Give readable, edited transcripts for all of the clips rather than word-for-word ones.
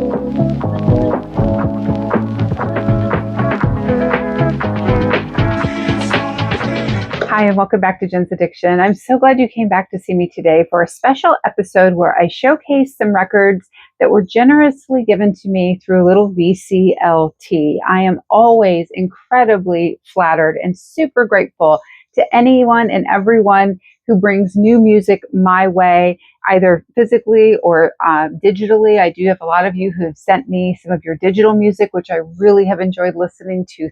Hi, and welcome back to Jen's Addiction. I'm so glad you came back to see me today for a special episode where I showcase some records that were generously given to me through a little VCLT. I am always incredibly flattered and super grateful to anyone and everyone who brings new music my way, either physically or digitally. I do have a lot of you who have sent me some of your digital music, which I really have enjoyed listening to.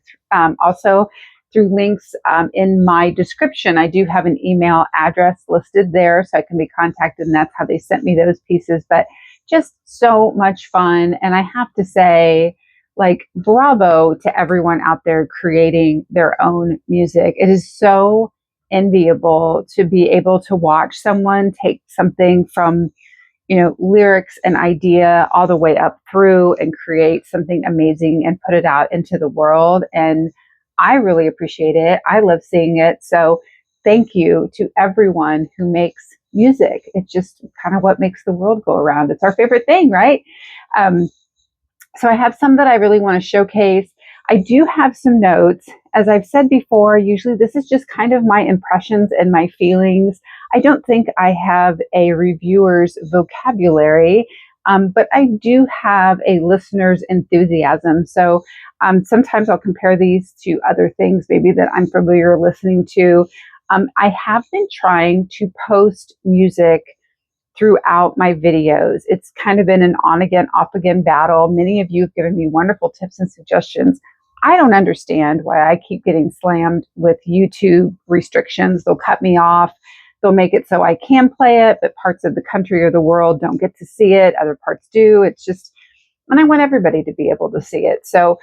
Also, through links in my description, I do have an email address listed there so I can be contacted, and that's how they sent me those pieces. But just so much fun. And I have to say, like, bravo to everyone out there creating their own music. It is so enviable to be able to watch someone take something from, lyrics and idea all the way up through and create something amazing and put it out into the world. And I really appreciate it. I love seeing it. So thank you to everyone who makes music. It's just kind of what makes the world go around. It's our favorite thing, right? So I have some that I really want to showcase. I do have some notes. As I've said before, usually this is just kind of my impressions and my feelings. I don't think I have a reviewer's vocabulary, but I do have a listener's enthusiasm. So sometimes I'll compare these to other things maybe that I'm familiar listening to. I have been trying to post music throughout my videos. It's kind of been an on again, off again battle. Many of you have given me wonderful tips and suggestions. I don't understand why I keep getting slammed with YouTube restrictions. They'll cut me off. They'll make it so I can play it, but parts of the country or the world don't get to see it. Other parts do. It's just, and I want everybody to be able to see it. So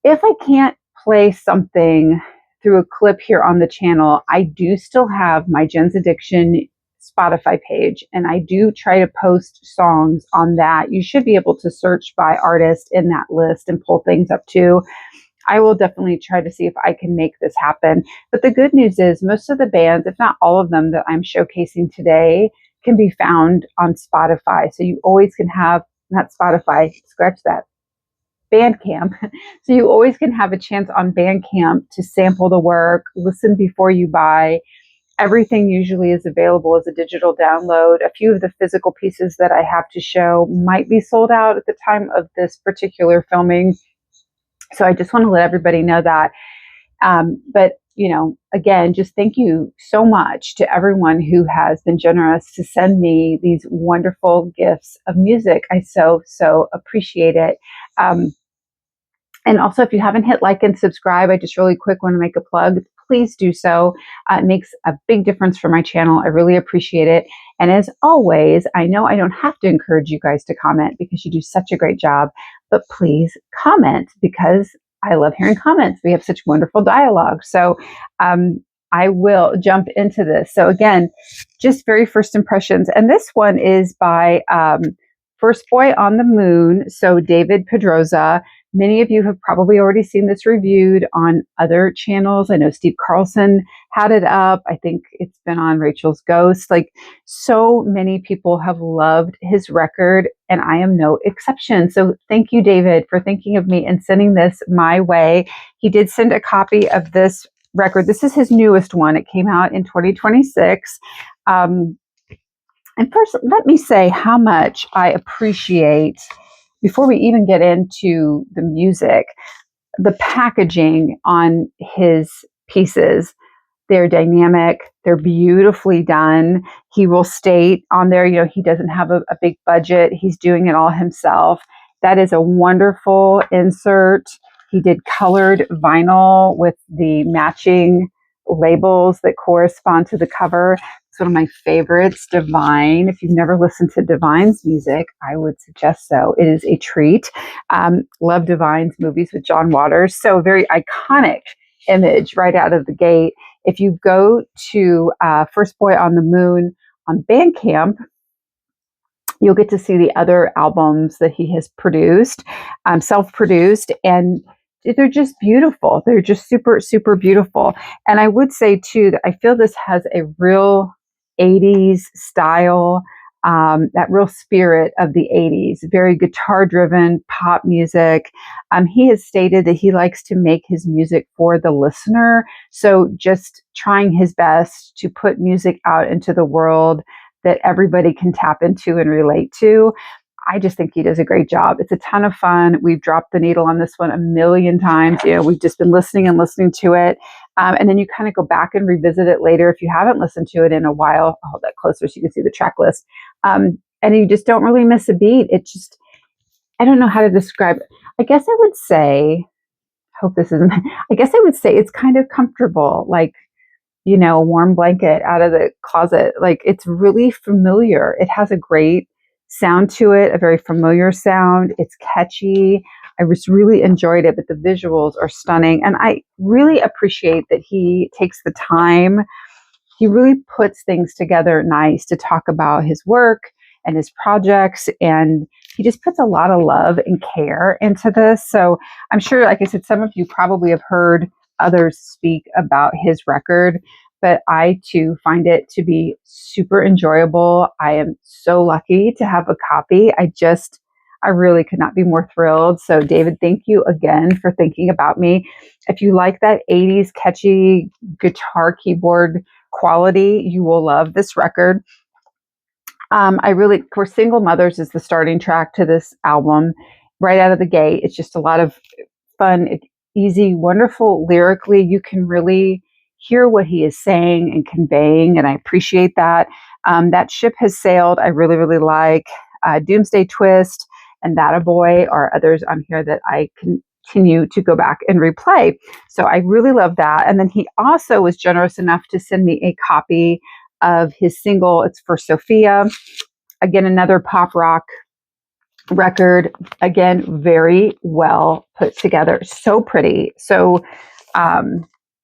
if I can't play something through a clip here on the channel, I do still have my Jen's Addiction Spotify page, and I do try to post songs on that. You should be able to search by artist in that list and pull things up too. I will definitely try to see if I can make this happen. But the good news is most of the bands, if not all of them that I'm showcasing today, can be found on Spotify. So you always can have, not Spotify, scratch that, Bandcamp. So you always can have a chance on Bandcamp to sample the work, listen before you buy. Everything usually is available as a digital download. A few of the physical pieces that I have to show might be sold out at the time of this particular filming. So I just want to let everybody know that. But, again, just thank you so much to everyone who has been generous to send me these wonderful gifts of music. I so appreciate it. And also, if you haven't hit like and subscribe, I just really quick want to make a plug. Please do so. It makes a big difference for my channel. I really appreciate it. And as always, I know I don't have to encourage you guys to comment because you do such a great job, but please comment because I love hearing comments. We have such wonderful dialogue. So I will jump into this. So again, just very first impressions. And this one is by First Boy on the Moon. So David Pedroza. Many of you have probably already seen this reviewed on other channels. I know Steve Carlson had it up. I think it's been on Rachel's Ghost. Like, so many people have loved his record, and I am no exception. So thank you, David, for thinking of me and sending this my way. He did send a copy of this record. This is his newest one. It came out in 2026. And first, let me say how much I appreciate, before we even get into the music, the packaging on his pieces. They're dynamic. They're beautifully done. He will state on there, he doesn't have a big budget. He's doing it all himself. That is a wonderful insert. He did colored vinyl with the matching labels that correspond to the cover. It's one of my favorites, Divine. If you've never listened to Divine's music, I would suggest so. It is a treat. Love Divine's movies with John Waters. So very iconic image right out of the gate. If you go to First Boy on the Moon on Bandcamp, you'll get to see the other albums that he has produced, self-produced, and they're just beautiful. They're just super, super beautiful. And I would say, too, that I feel this has a real 80s style that real spirit of the 80s, very guitar driven pop music. He has stated that he likes to make his music for the listener. So just trying his best to put music out into the world that everybody can tap into and relate to. I just think he does a great job. It's a ton of fun. We've dropped the needle on this one a million times. We've just been listening and listening to it. And then you kind of go back and revisit it later if you haven't listened to it in a while. I'll hold that closer so you can see the track list. And you just don't really miss a beat. I don't know how to describe it. I guess I would say, it's kind of comfortable, like, a warm blanket out of the closet. Like, it's really familiar. It has a great sound to it, a very familiar sound. It's catchy. I just really enjoyed it, but the visuals are stunning. And I really appreciate that he takes the time. He really puts things together nice to talk about his work and his projects. And he just puts a lot of love and care into this. So I'm sure, like I said, some of you probably have heard others speak about his record, but I too find it to be super enjoyable. I am so lucky to have a copy. I really could not be more thrilled. So David, thank you again for thinking about me. If you like that 80s catchy guitar keyboard quality, you will love this record. Of course, Single Mothers is the starting track to this album. Right out of the gate, it's just a lot of fun, easy, wonderful lyrically. You can really hear what he is saying and conveying, and I appreciate that. That Ship Has Sailed, I really, really like. Doomsday Twist and That a Boy are others on here that I continue to go back and replay. So I really love that. And then he also was generous enough to send me a copy of his single. It's for Sophia. Again, another pop rock record. Again, very well put together. So pretty. So,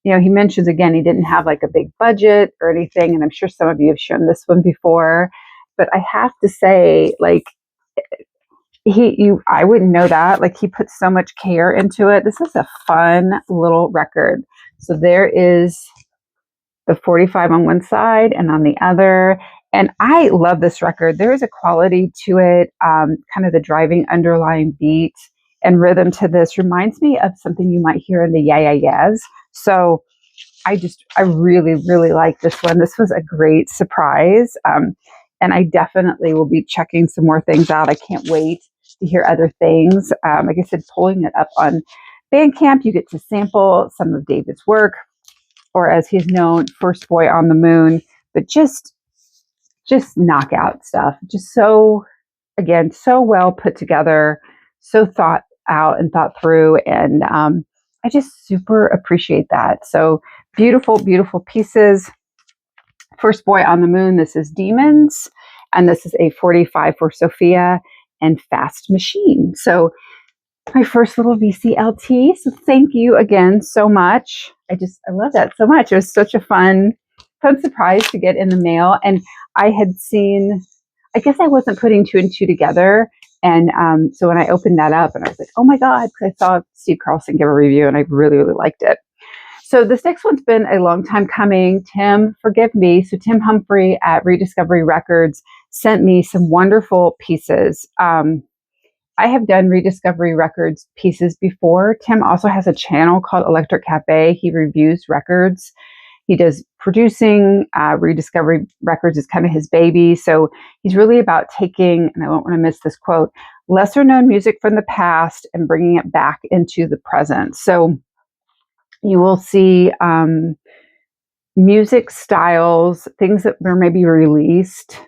he mentions again, he didn't have like a big budget or anything. And I'm sure some of you have shown this one before, but I have to say, like, I wouldn't know that. Like, he puts so much care into it. This is a fun little record. So there is the 45 on one side and on the other. And I love this record. There is a quality to it, kind of the driving underlying beat and rhythm to this reminds me of something you might hear in the Yeah Yeah Yeahs. So I really, really like this one. This was a great surprise. And I definitely will be checking some more things out. I can't wait to hear other things. Like I said, pulling it up on Bandcamp, you get to sample some of David's work, or as he's known, First Boy on the Moon, but just knockout stuff. Just so well put together, so thought out and thought through. And I just super appreciate that. So beautiful, beautiful pieces. First Boy on the Moon, this is Demons. And this is a 45 for Sophia and Fast Machine. So my first little VCLT. So thank you again so much. I love that so much. It was such a fun surprise to get in the mail. And I guess I wasn't putting two and two together. And so when I opened that up and I was like, oh my God, because I saw Steve Carlson give a review and I really, really liked it. So this next one's been a long time coming. Tim, forgive me. So Tim Humphrey at Rediscovery Records sent me some wonderful pieces. I have done Rediscovery Records pieces before. Tim also has a channel called Electric Cafe. He reviews records. He does producing. Rediscovery Records is kind of his baby. So he's really about taking, and I don't want to miss this quote, lesser known music from the past and bringing it back into the present. So you will see music styles, things that were maybe released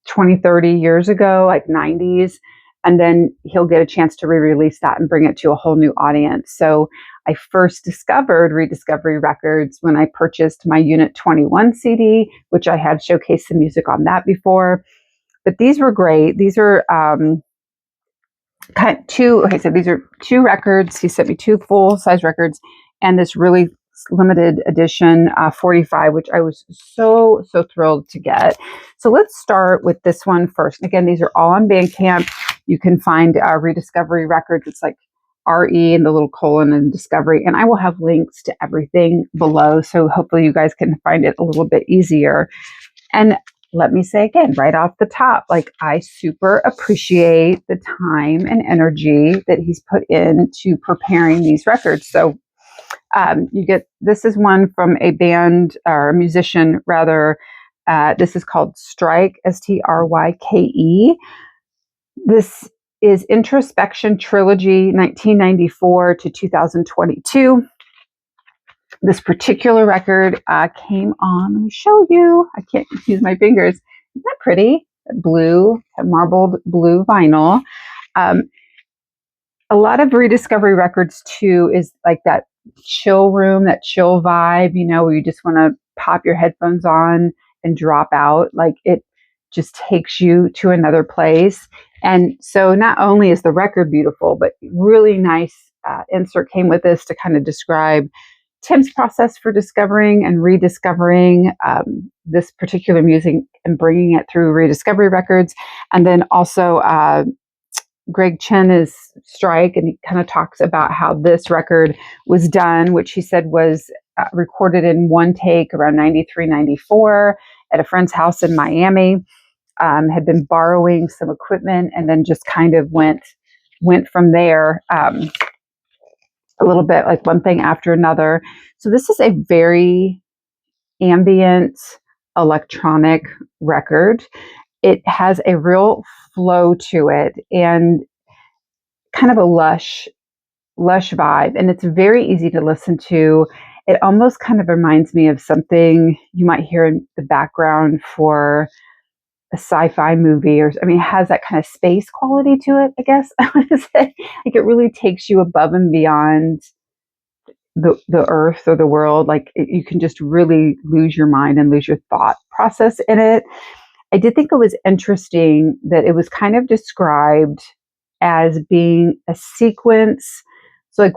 20, 30 years ago, like 90s. And then he'll get a chance to re-release that and bring it to a whole new audience. So I first discovered Rediscovery Records when I purchased my Unit 21 CD, which I had showcased some music on that before. But these were great. These are these are two records. He sent me two full-size records and this really limited edition 45, which I was so thrilled to get. So let's start with this one first. Again, these are all on Bandcamp. You can find Rediscovery Records. It's like RE and the little colon and Discovery. And I will have links to everything below. So hopefully you guys can find it a little bit easier. And let me say again, right off the top, like I super appreciate the time and energy that he's put into preparing these records. So this is one from a band or a musician rather. This is called Strike, Stryke. This is Introspection Trilogy 1994 to 2022. This particular record came on, let me show you. I can't use my fingers. Isn't that pretty? Blue, marbled blue vinyl. A lot of Rediscovery records too is like that chill room, that chill vibe, where you just want to pop your headphones on and drop out. Like it just takes you to another place. And so not only is the record beautiful, but really nice insert came with this to kind of describe Tim's process for discovering and rediscovering this particular music and bringing it through Rediscovery Records. And then also Greg Chen is Strike, and he kind of talks about how this record was done, which he said was recorded in one take around 93, 94 at a friend's house in Miami. Had been borrowing some equipment and then just kind of went from there a little bit, like one thing after another. So this is a very ambient electronic record. It has a real flow to it and kind of a lush vibe, and it's very easy to listen to. It almost kind of reminds me of something you might hear in the background for a sci-fi movie, or it has that kind of space quality to it, I guess I would say. Like it really takes you above and beyond the earth or the world. Like you can just really lose your mind and lose your thought process in it. I did think it was interesting that it was kind of described as being a sequence. So like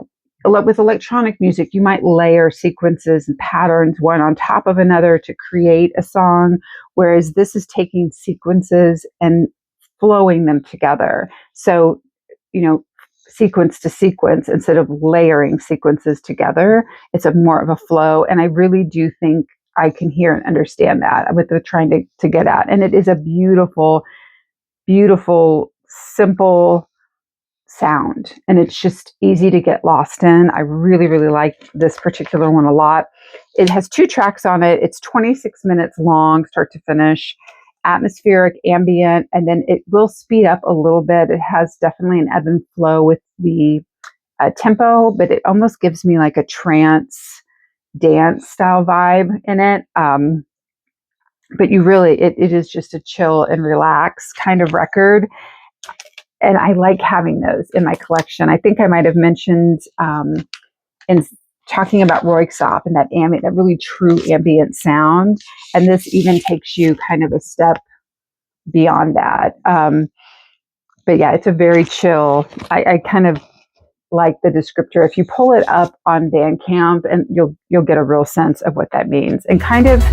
with electronic music, you might layer sequences and patterns one on top of another to create a song, whereas this is taking sequences and flowing them together. So, sequence to sequence instead of layering sequences together. It's more of a flow. And I really do think I can hear and understand that what they're trying to get at. And it is a beautiful, beautiful, simple sound, and it's just easy to get lost in. I really, really like this particular one a lot. It has 2 tracks on it. It's 26 minutes long, start to finish, atmospheric, ambient, and then it will speed up a little bit. It has definitely an ebb and flow with the tempo, but it almost gives me like a trance dance style vibe in it. But it is just a chill and relax kind of record. And I like having those in my collection. I think I might have mentioned in talking about Royksopp and that really true ambient sound. And this even takes you kind of a step beyond that. But yeah, it's a very chill. I kind of like the descriptor. If you pull it up on Bandcamp, and you'll get a real sense of what that means. And kind of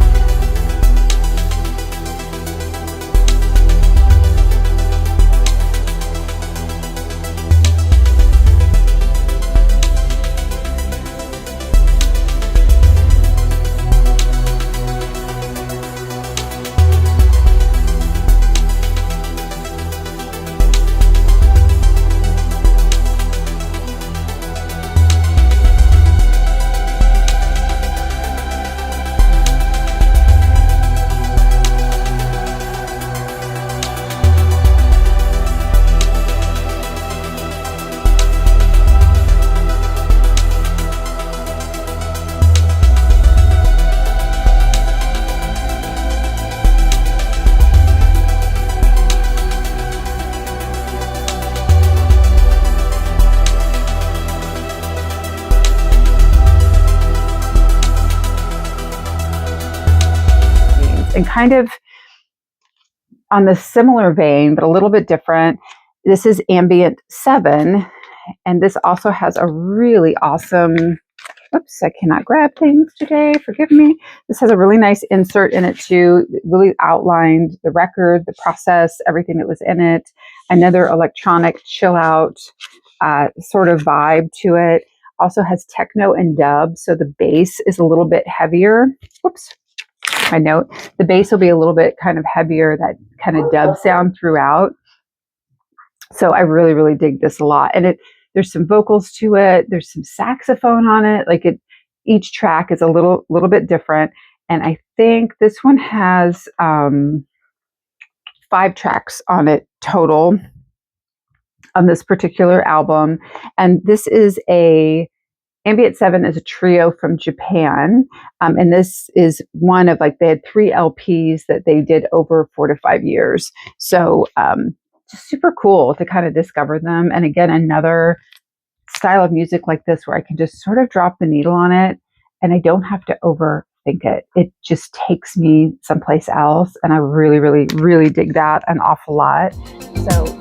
and kind of on the similar vein, but a little bit different. This is Ambient 7, and this also has a really awesome, oops, I cannot grab things today, forgive me. This has a really nice insert in it too. It really outlined the record, the process, everything that was in it. Another electronic chill out sort of vibe to it. Also has techno and dub, so the bass is a little bit heavier. Whoops. I note the bass will be a little bit kind of heavier, that kind of dub sound throughout. So I really, really dig this a lot. And there's some vocals to it. There's some saxophone on it. Each track is a little bit different. And I think this one has 5 tracks on it total on this particular album. And this is Ambient 7 is a trio from Japan. And this is one of they had 3 LPs that they did over 4 to 5 years. So just super cool to kind of discover them. And again, another style of music like this where I can just sort of drop the needle on it and I don't have to overthink it. It just takes me someplace else. And I really, really, really dig that an awful lot. So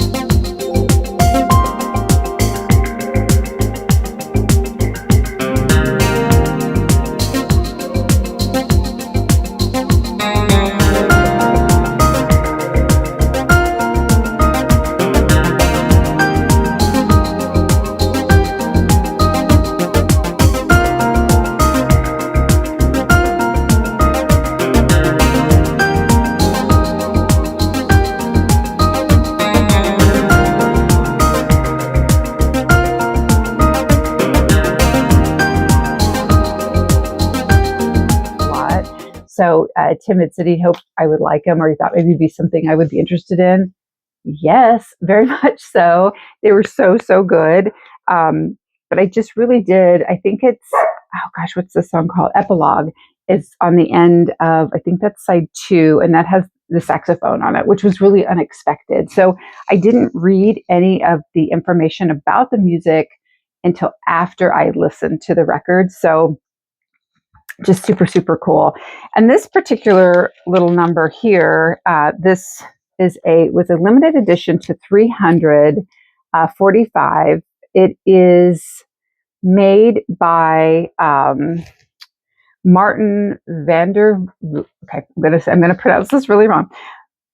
Tim had said he hoped I would like him, or he thought maybe it'd be something I would be interested in. Yes, very much so. They were so good. But I just really did. I think it's, oh gosh, what's the song called? Epilogue is on the end of, I think that's side 2, and that has the saxophone on it, which was really unexpected. So I didn't read any of the information about the music until after I listened to the record. So just super cool. And this particular little number here, this was a limited edition to 345. It is made by Martin Vander. Okay, I'm gonna pronounce this really wrong.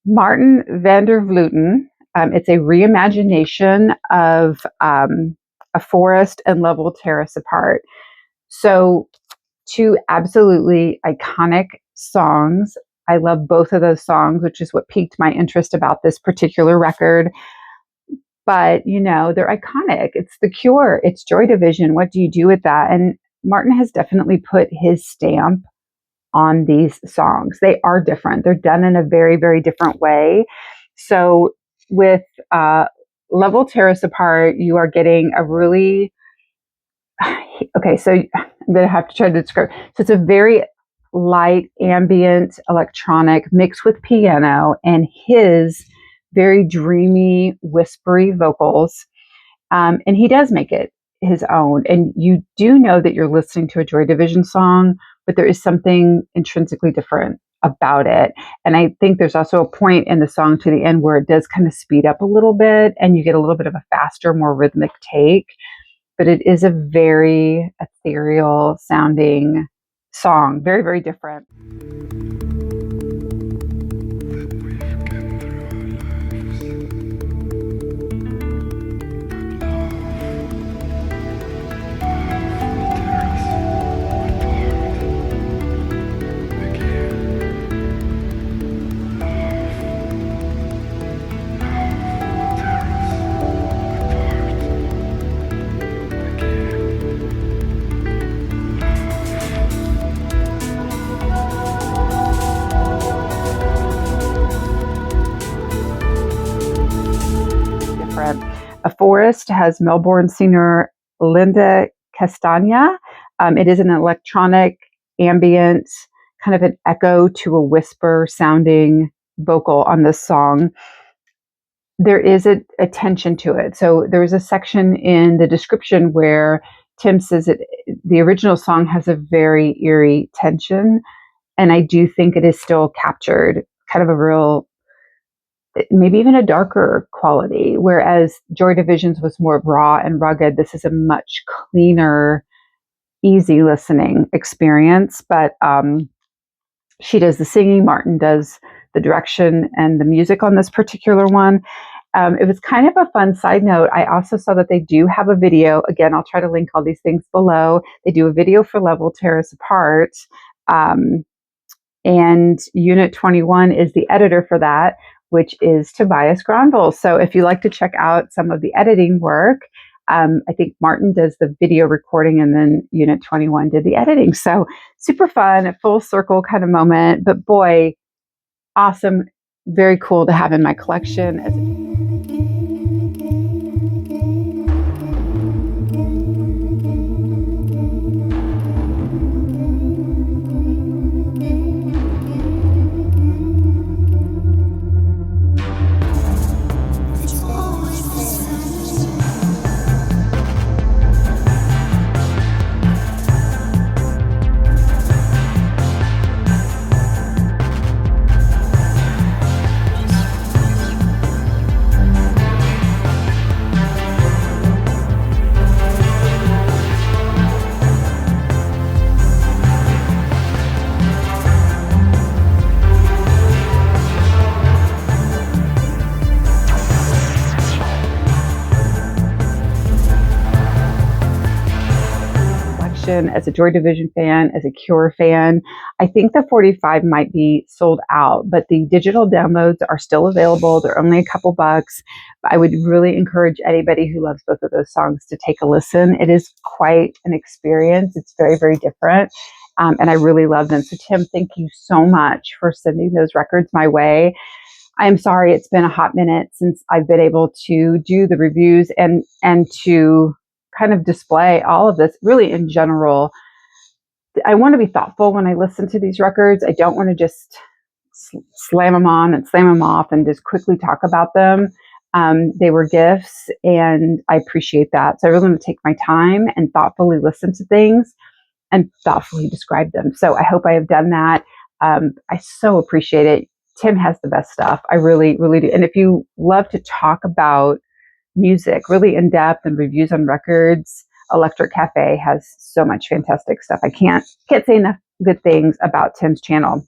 Martin Vander Vleuten. It's a reimagination of A Forest and Level Terrace Apart. So 2 absolutely iconic songs. I love both of those songs, which is what piqued my interest about this particular record. But, they're iconic. It's The Cure. It's Joy Division. What do you do with that? And Martin has definitely put his stamp on these songs. They are different. They're done in a very, very different way. So with Level Terrace Apart, you are getting a really... Okay, so I'm going to have to try to describe. So it's a very light, ambient, electronic mixed with piano and his very dreamy, whispery vocals. And he does make it his own. And you do know that you're listening to a Joy Division song, but there is something intrinsically different about it. And I think there's also a point in the song to the end where it does kind of speed up a little bit and you get a little bit of a faster, more rhythmic take. But it is a very ethereal sounding song. Very, very different. A Forest has Melbourne singer Linda Castagna. It is an electronic, ambient, kind of an echo to a whisper sounding vocal on this song. There is a tension to it. So there is a section in the description where Tim says that the original song has a very eerie tension. And I do think it is still captured kind of a real, maybe even a darker quality, whereas Joy Division's was more raw and rugged. This is a much cleaner, easy listening experience. But she does the singing, Martin does the direction and the music on this particular one. It was kind of a fun side note. I also saw that they do have a video. Again, I'll try to link all these things below. They do a video for Level Terrace Apart. And Unit 21 is the editor for that, which is Tobias Gronville. So if you like to check out some of the editing work, I think Martin does the video recording and then Unit 21 did the editing. So super fun, a full circle kind of moment. But boy, awesome, very cool to have in my collection. As a Joy Division fan, as a Cure fan, I think the 45 might be sold out, but the digital downloads are still available. They're only a couple bucks. I would really encourage anybody who loves both of those songs to take a listen. It is quite an experience. It's very, very different. And I really love them. So Tim, thank you so much for sending those records my way. I'm sorry it's been a hot minute since I've been able to do the reviews and to kind of display all of this really in general. I want to be thoughtful when I listen to these records. I don't want to just slam them on and slam them off and just quickly talk about them. They were gifts and I appreciate that. So I really want to take my time and thoughtfully listen to things and thoughtfully describe them. So I hope I have done that. I so appreciate it. Tim has the best stuff. I really, really do. And if you love to talk about music, really in depth and reviews on records, Electric Cafe has so much fantastic stuff. I can't say enough good things about Tim's channel.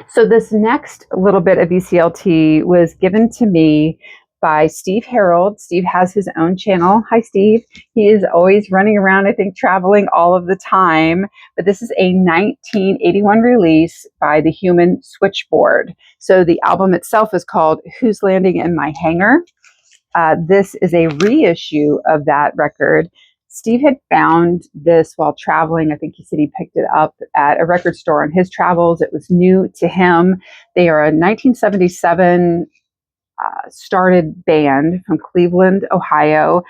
So this next little bit of VCLT was given to me by Steve Harold. Steve has his own channel. Hi, Steve. He is always running around, I think, traveling all of the time. But this is a 1981 release by the Human Switchboard. So the album itself is called Who's Landing in My Hangar? This is a reissue of that record. Steve had found this while traveling. I think he said he picked it up at a record store on his travels. It was new to him. They are a 1977 started band from Cleveland, Ohio.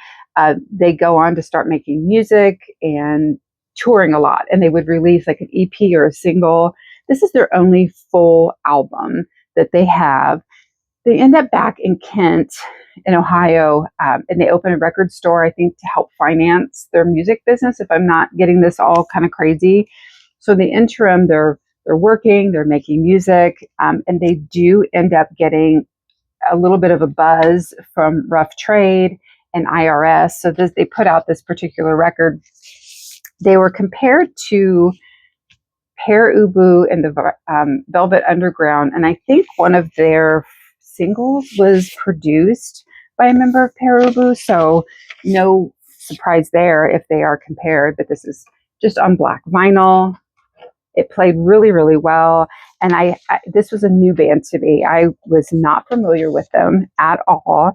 They go on to start making music and touring a lot, and they would release like an EP or a single. This is their only full album that they have. They end up back in Kent, in Ohio, and they open a record store, I think, to help finance their music business, if I'm not getting this all kind of crazy. So in the interim, they're working, they're making music, and they do end up getting a little bit of a buzz from Rough Trade and IRS. So they put out this particular record. They were compared to Pere Ubu and the Velvet Underground, and I think one of their singles was produced by a member of Pere Ubu, so no surprise there if they are compared, but this is just on black vinyl. It played really, really well, and this was a new band to me. I was not familiar with them at all.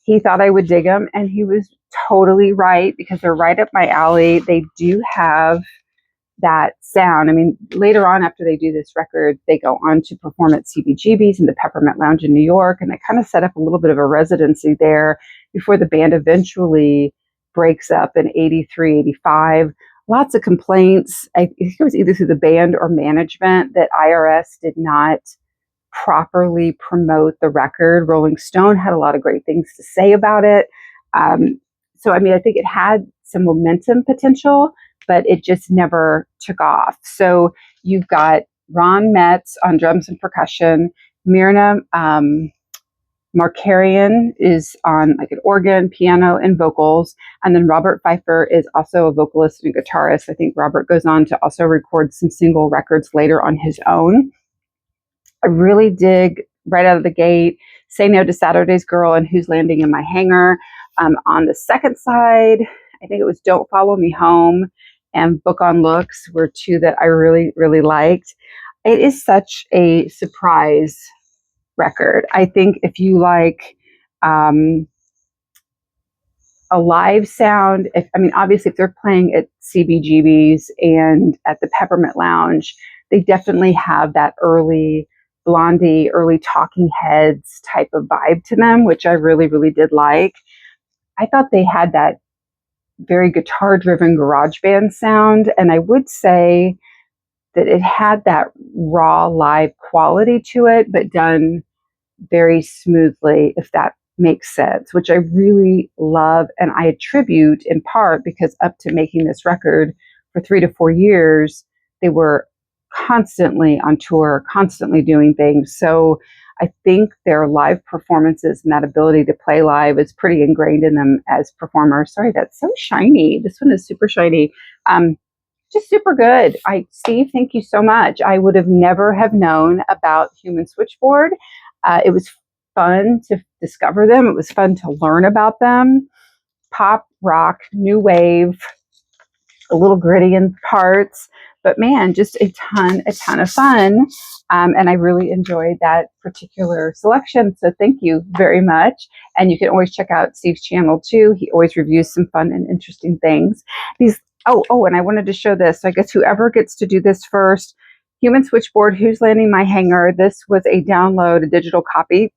He thought I would dig them, and he was totally right because they're right up my alley. They do have that sound. I mean, later on after they do this record, they go on to perform at CBGB's and the Peppermint Lounge in New York, and they kind of set up a little bit of a residency there before the band eventually breaks up in 83, 85. Lots of complaints. I think it was either through the band or management that IRS did not properly promote the record. Rolling Stone had a lot of great things to say about it. So, I mean, I think it had some momentum potential, but it just never took off. So you've got Ron Metz on drums and percussion, Myrna Markarian is on like an organ, piano, and vocals. And then Robert Pfeiffer is also a vocalist and guitarist. I think Robert goes on to also record some single records later on his own. I really dig right out of the gate Say No to Saturday's Girl and Who's Landing in My Hangar. On the second side, I think it was Don't Follow Me Home and Book on Looks were two that I really, really liked. It is such a surprise record. I think if you like a live sound, obviously if they're playing at CBGB's and at the Peppermint Lounge, they definitely have that early Blondie, early Talking Heads type of vibe to them, which I really, really did like. I thought they had that very guitar driven garage band sound. And I would say that it had that raw live quality to it, but done very smoothly, if that makes sense, which I really love. And I attribute in part because up to making this record for 3 to 4 years, they were constantly on tour, constantly doing things. So I think their live performances and that ability to play live is pretty ingrained in them as performers. Sorry, that's so shiny. This one is super shiny. Just super good. Steve, thank you so much. I would have never have known about Human Switchboard. It was fun to discover them. It was fun to learn about them. Pop, rock, new wave, a little gritty in parts, but man, just a ton of fun. And I really enjoyed that particular selection. So thank you very much. And you can always check out Steve's channel too. He always reviews some fun and interesting things. And I wanted to show this. So I guess whoever gets to do this first, Human Switchboard, Who's Landing My Hanger. This was a download, a digital copy.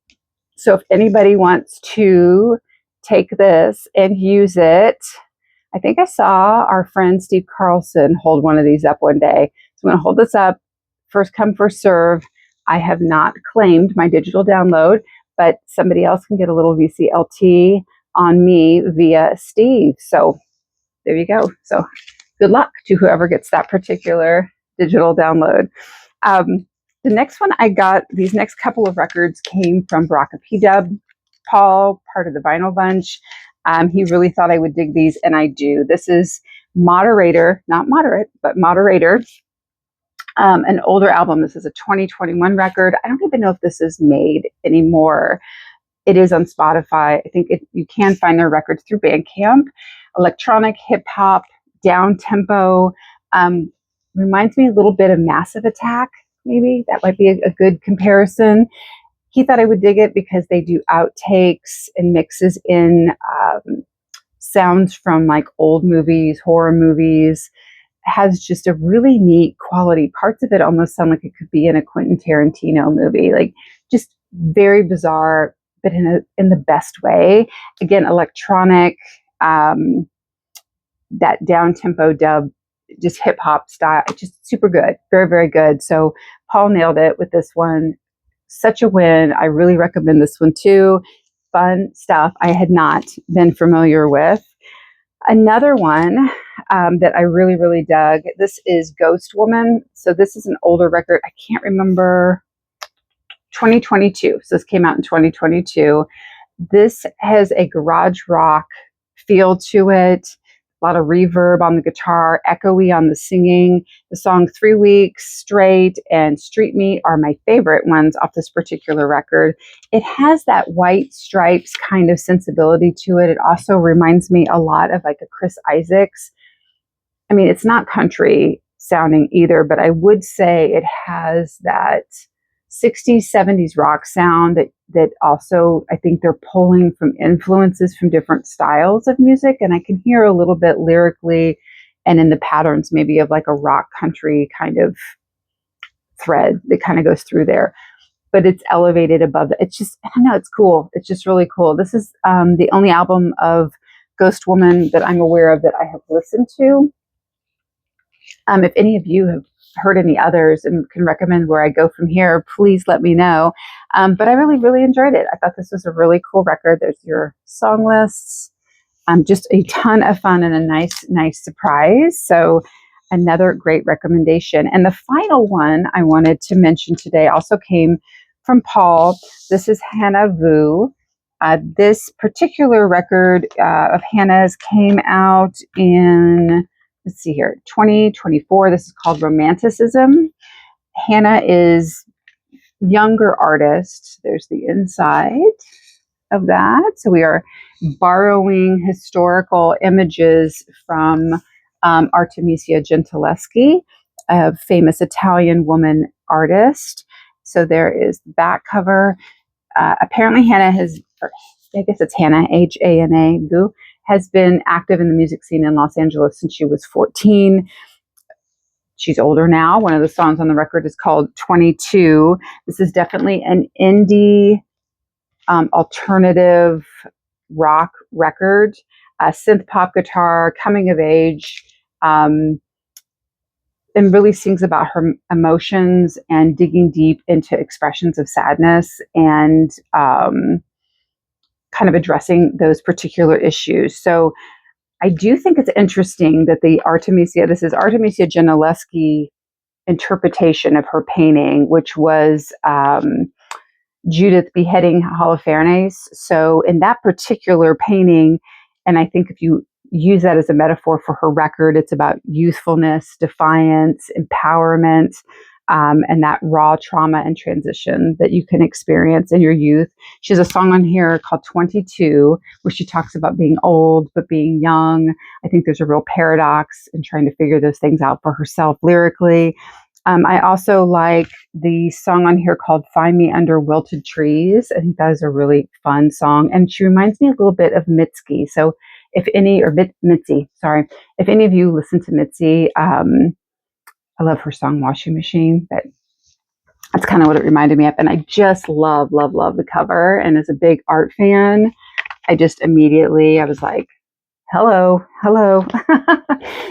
So if anybody wants to take this and use it, I think I saw our friend Steve Carlson hold one of these up one day. So I'm going to hold this up. First come, first serve. I have not claimed my digital download, but somebody else can get a little VCLT on me via Steve. So there you go. So good luck to whoever gets that particular digital download. The next one I got, these next couple of records came from Baraka P-Dub, Paul, part of the Vinyl Bunch. He really thought I would dig these, and I do. This is Moderator, not Moderate, but Moderator, an older album. This is a 2021 record. I don't even know if this is made anymore. It is on Spotify. I think you can find their records through Bandcamp. Electronic, hip hop, down tempo. Reminds me a little bit of Massive Attack, maybe. That might be a good comparison. He thought I would dig it because they do outtakes and mixes in sounds from like old movies, horror movies. It has just a really neat quality. Parts of it almost sound like it could be in a Quentin Tarantino movie. Like just very bizarre, but in the best way. Again, electronic, that down tempo dub, just hip hop style, just super good, very, very good. So Paul nailed it with this one. Such a win. I really recommend this one too. Fun stuff I had not been familiar with. Another one that I really, really dug. This is Ghost Woman. So this is an older record. I can't remember. 2022. So this came out in 2022. This has a garage rock feel to it. A lot of reverb on the guitar, echoey on the singing. The song 3 Weeks Straight and Street Meat are my favorite ones off this particular record. It has that White Stripes kind of sensibility to it. It also reminds me a lot of like a Chris Isaacs. I mean, it's not country sounding either, but I would say it has that 60s, 70s rock sound that also, I think they're pulling from influences from different styles of music. And I can hear a little bit lyrically and in the patterns maybe of like a rock country kind of thread that kind of goes through there. But it's elevated above it. It's just, I don't know, it's cool. It's just really cool. This is the only album of Ghost Woman that I'm aware of that I have listened to. If any of you have heard any others and can recommend where I go from here, please let me know. But I really, really enjoyed it. I thought this was a really cool record. There's your song lists. Just a ton of fun and a nice surprise. So another great recommendation. And the final one I wanted to mention today also came from Paul. This is Hannah Vu. This particular record of Hannah's came out in, let's see here, 2024. This is called Romanticism. Hannah is younger artist. There's the inside of that. So we are borrowing historical images from Artemisia Gentileschi, a famous Italian woman artist. So there is the back cover. Apparently Hannah has, I guess it's Hannah, Hana, has been active in the music scene in Los Angeles since she was 14. She's older now. One of the songs on the record is called 22. This is definitely an indie alternative rock record, synth pop guitar, coming of age, and really sings about her emotions and digging deep into expressions of sadness and kind of addressing those particular issues. So I do think it's interesting that this is Artemisia Gentileschi interpretation of her painting, which was Judith beheading Holofernes. So in that particular painting, and I think if you use that as a metaphor for her record, it's about youthfulness, defiance, empowerment, and that raw trauma and transition that you can experience in your youth. She has a song on here called 22, where she talks about being old, but being young. I think there's a real paradox in trying to figure those things out for herself lyrically. I also like the song on here called Find Me Under Wilted Trees. I think that is a really fun song. And she reminds me a little bit of Mitski. So Mitzi, sorry. If any of you listen to Mitzi, I love her song Washing Machine, but that's kind of what it reminded me of. And I just love the cover. And as a big art fan, I was like, hello.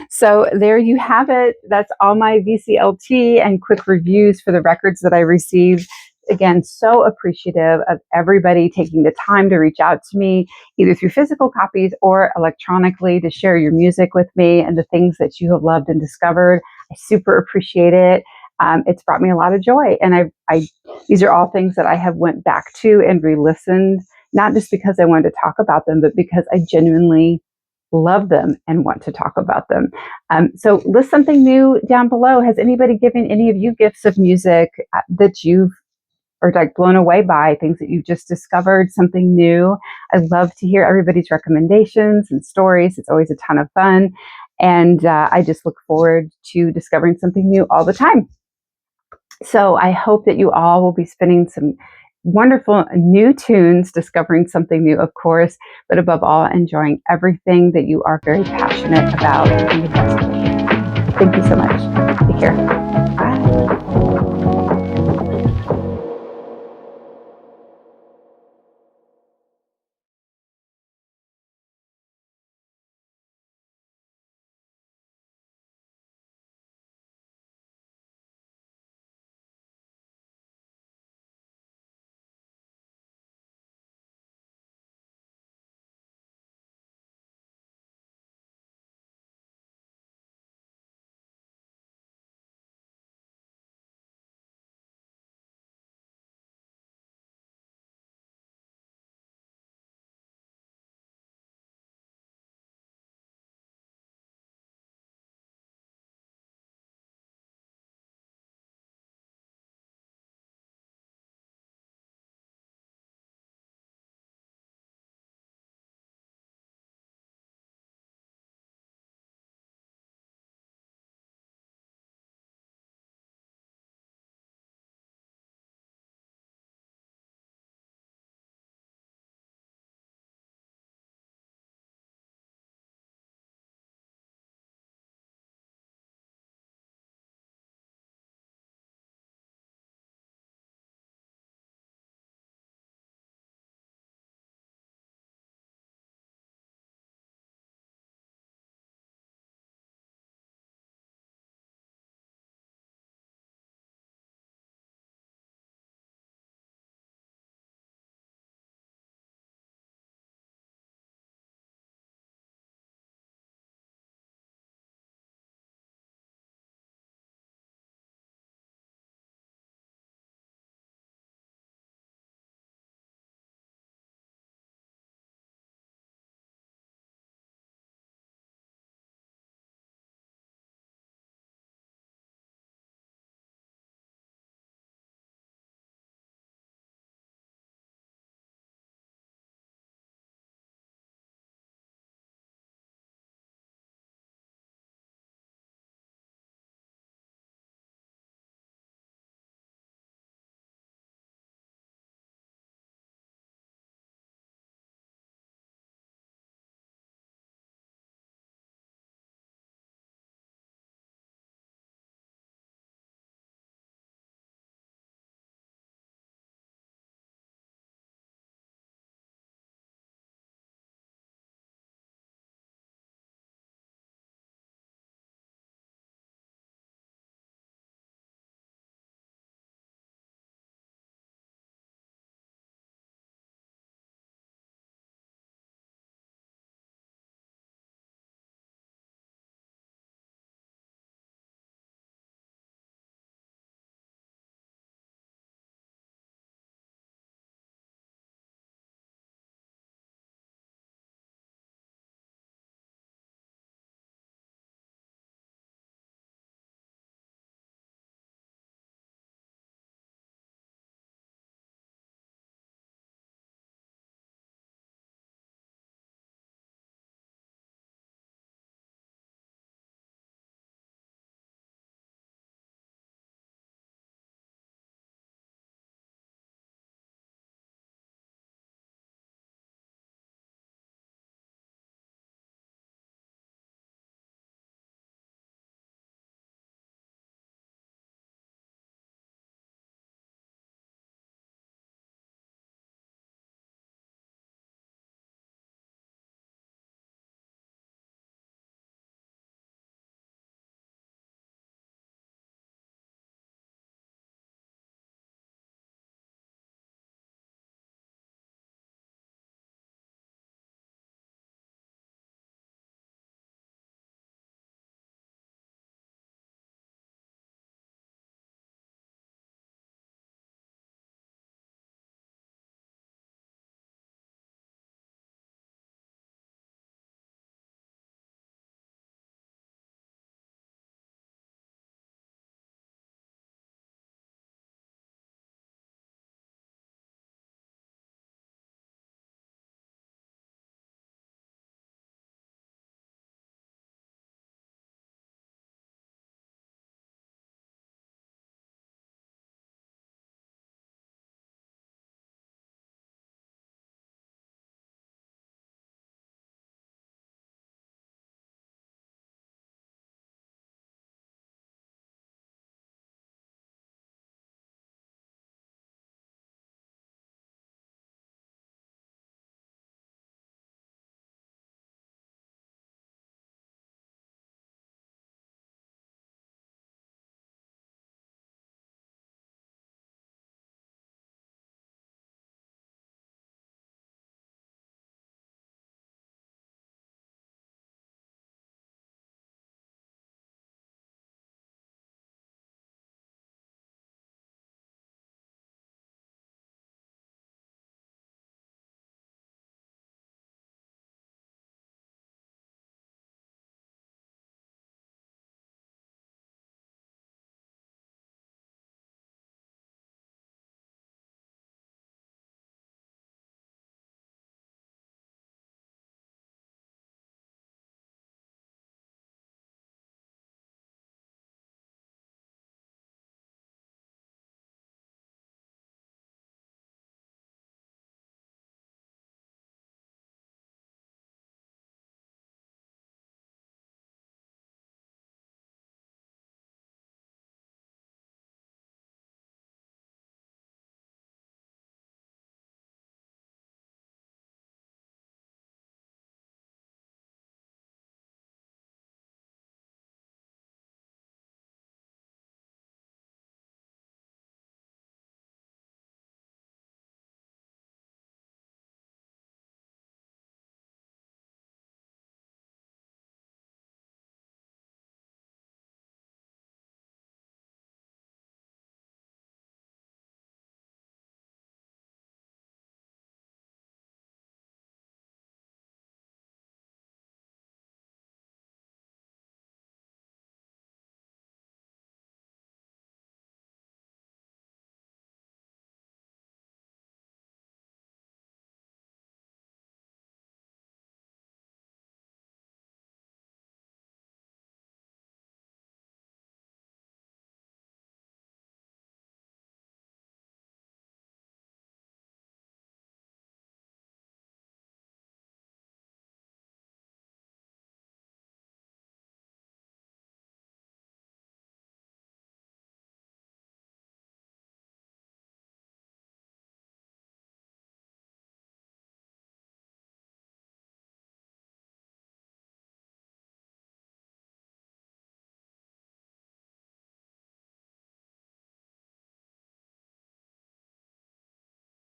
So there you have it. That's all my VCLT and quick reviews for the records that I received. Again, so appreciative of everybody taking the time to reach out to me, either through physical copies or electronically, to share your music with me and the things that you have loved and discovered. I super appreciate it. It's brought me a lot of joy. And these are all things that I have went back to and re-listened, not just because I wanted to talk about them, but because I genuinely love them and want to talk about them. So list something new down below. Has anybody given any of you gifts of music that you've or like blown away by, things that you've just discovered, something new? I love to hear everybody's recommendations and stories. It's always a ton of fun. And I just look forward to discovering something new all the time. So I hope that you all will be spending some wonderful new tunes, discovering something new, of course, but above all, enjoying everything that you are very passionate about in the best way. Thank you so much. Take care.